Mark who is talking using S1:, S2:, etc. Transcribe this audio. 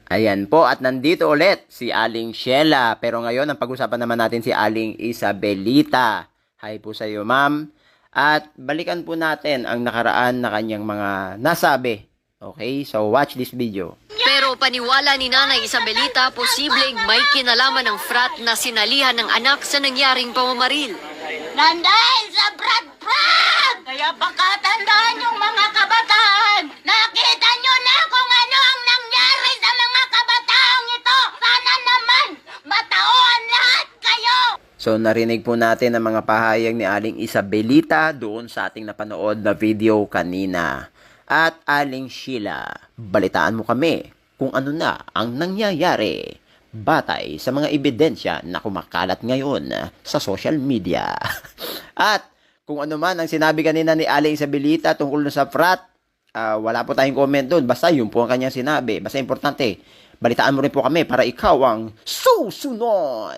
S1: Ayan po, at nandito ulit si Aling Sheila. Pero ngayon, ang pag-usapan naman natin si Aling Isabelita. Hi po sa iyo, ma'am. At balikan po natin ang nakaraan na kanyang mga nasabi. Okay, so watch this video.
S2: Pero paniwala ni Nanay Isabelita, posibleng may kinalaman ng frat na sinalihan ng anak sa nangyaring pamamaril.
S3: Nandahil sa brat-brat! Kaya pagkatandaan yung mga kabataan, nakita nyo na kung ano ang nangyari sa mga kabataang ito. Sana naman, matauhan lahat kayo!
S1: So narinig po natin ang mga pahayag ni Aling Isabelita doon sa ating napanood na video kanina. At Aling Sheila, balitaan mo kami kung ano na ang nangyayari batay sa mga ebidensya na kumakalat ngayon sa social media. At kung ano man ang sinabi kanina ni Aling Isabelita tungkol sa frat, wala po tayong comment doon. Basta yun po ang kanyang sinabi. Basta importante, balitaan mo rin po kami para ikaw ang susunod.